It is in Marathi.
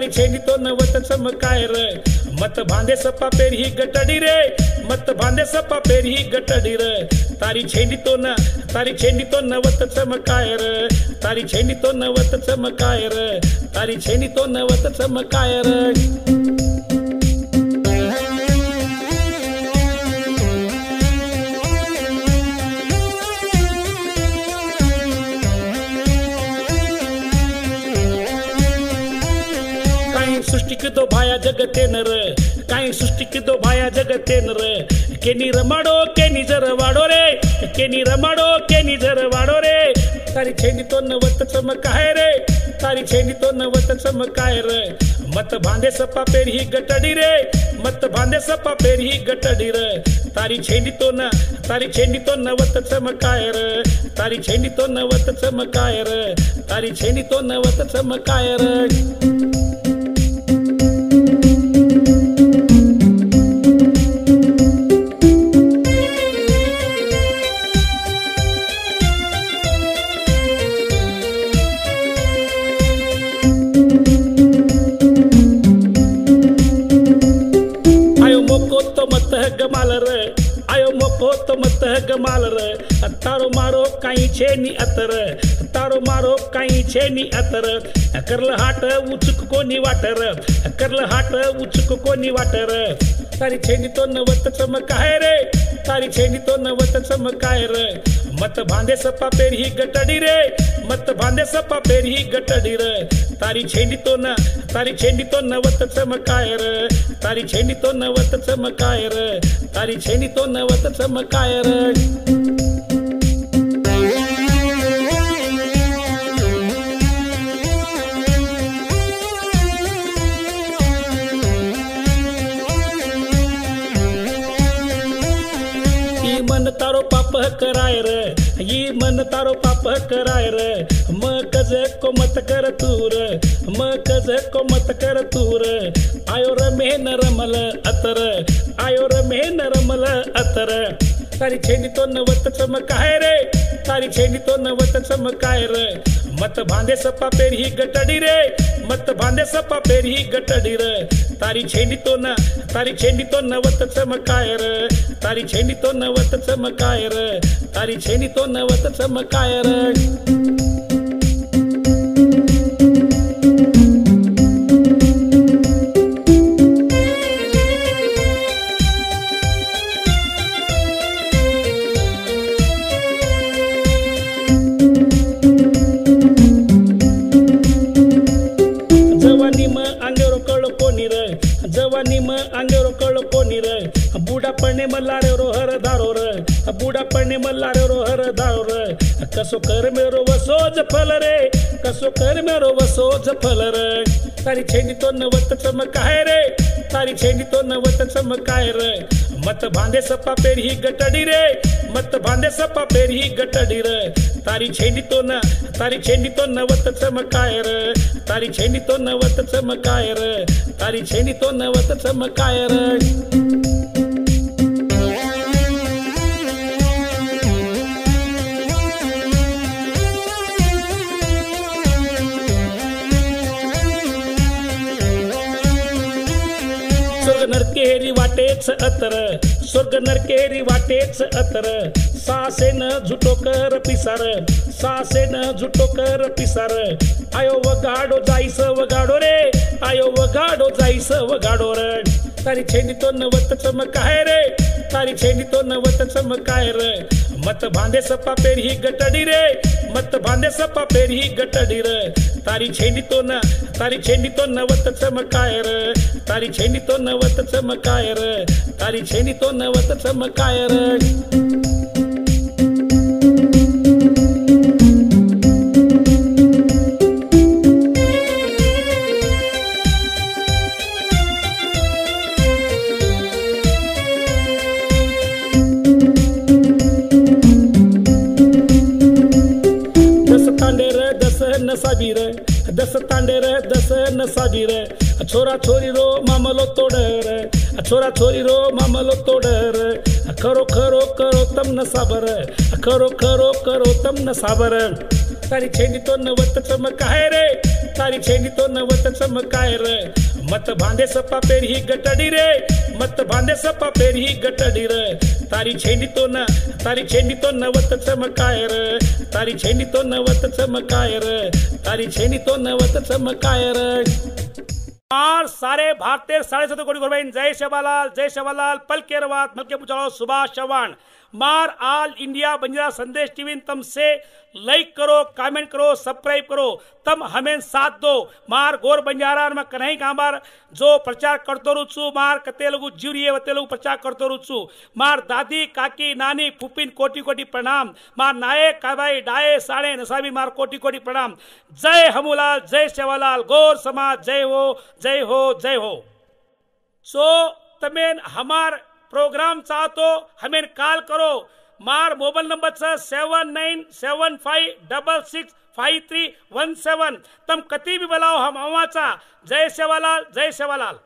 तारी छेनी तो नवत चमकाय रे मत भांदे सप्पा पेरी ही गटडी रे मत भांदे सप्पा पेरी ही गटडी रे तारी छेनी तो नवत चमकाय रे तारी छेनी तो नवत चमकाय रे तारी छेनी तो नवत चमकाय रे सृष्टिक दो भाया जगते नर काही सृष्टिक दो भाया जगते नर केनी रमाडो केनी जर वाडो रे केनी रमाडो केनी जर वाडो रे तारी छेनी तो नवत चमकाय रे तारी छेनी तो नवत चमकाय रे मत भांदे सप्पा पेरी ही गटडी रे मत भांदे सप्पा पेरी ही गटडी रे तारी छेनी तो नवत चमकाय रे तारी छेनी तो नवत चमकाय रे तारी छेनी तो नवत चमकाय रे गमाल रे आयो मोको तो मत गमाल रे तारो मारो काई छेनी अतर तारो मारो काई छेनी अतर करल हाट उचक कोनी वाटर करल हाट उचक कोनी वाटर तारी छेनी तो नवत चमकाय रे तारी छेनी तो नवत चमकाय रे मत भांदे सप्पा पेरी ही गटडी रे मत भांदे सप्पा पेरी ही गटडी रे तारी छेनी तो नवत चमकाय रे तारी छेनी तो नवत चमकाय रे तारी छेनी तो नवत चमकाय रे मन तारो पाप कराय रे ये मन तारो पाप कराय रे म कज को मत कर तूर म कज को मत कर तूर आयो रे में नरमल अतर आयो रे में नरमल अतर तारी छेनी तो नवत चमकाय रे तारी छेनी तो नवत चमकाय रे मत भांदे सप्पा पेरी ही गटडी रे मत भांदे सप्पा पेरी ही गटडी रे तारी छेनी तो नवत चमकाय रे तारी छेनी तो नवत चमकाय रे तारी छेनी तो नवत चमकाय रे जवानी म अंगेरो कळ कोणी रे बुडा पणे मल्लारे रो हर दारो रे बुडा पणे मल्लारे रो हर दारो रे कसो कर मेरो वसोज फल रे कसो कर मेरो वसोज फल रे तारी छेनी तो नवत चमकाय रे तारी छेनी तो नवत चमकाय रे मत भांदे सप्पा पेरी ही गटडी रे मत भांदे सप्पा पेरी ही गटडी रे तारी छेनी तो नवत चमकाय रे तारी छेनी तो नवत चमकाय रे तारी छेनी तो नवत चमकाय रे स्वर्ग नरकेरी वाटेच अतर स्वर्ग नरकेरी वाटेच अतर सासे न झुटो कर पिसार सासे न झुटो कर पिसार आयो वगाडो जाईस वगाडो रे आयो वगाडो जाईस वगाडो रे तारी छेनी तो नवत चमकाय रे तारी छेनी तो नवत चमकाय रे मत भांदे सप्पा पेरी ही गटडी रे मत भांदे सप्पा पेरी ही गटडी रे तारी छेनी तो नवत चमकाय रे तारी छेनी तो नवत चमकाय रे तारी छेनी तो नवत चमकाय रे दस तांडे रे दस नसाबी रे छोरा छोरी रो मामलो तोड़ रे छोरा छोरी रो मामलो तोड़ रे खरो खरो करो तम नसाबर खरो खरो करो तम नसाबर तारी छेनी तो नवत चमकाय रे तारी छेनी तो नवत चमकाय रे मत भांदे सपा पेरी ही गटडी रे मत भांदे सपा पेरी ही गटडी रे तारी छेनी तो नवत चमकाय रे तारी छेनी तो नवत चमकाय रे तारी छेनी तो नवत चमकाय रे। और सारे भारतीय 7.5 कोटी गोरबेन जय शेवालाल पलकेरवाद मलके पुचालो सुभाष चौहान मार ऑल इंडिया बंजारा संदेश टीवी तम से लाइक करो कमेंट करो सब्सक्राइब करो तम हमें साथ दो मार गोर बंजारा में कन्हई कांबार जो प्रचार करतो रुचु मार कते लोगु जीवरिए वते लोगु प्रचार करतो रुचु मार दादी काकी नानी फुपिन कोटि कोटि प्रणाम मार नायक काबाई डाये साड़े नसाबी मार कोटि कोटि प्रणाम। जय हमूलाल जय सेवालाल गोर समाज जय हो जय हो जय हो। सो तमें हमार प्रोग्राम चाहतो हमें कॉल करो मार मोबाइल नंबर 7975665317 तम कति भी बुलाओ हम आवाचा। जय सेवालाल जय सेवालाल।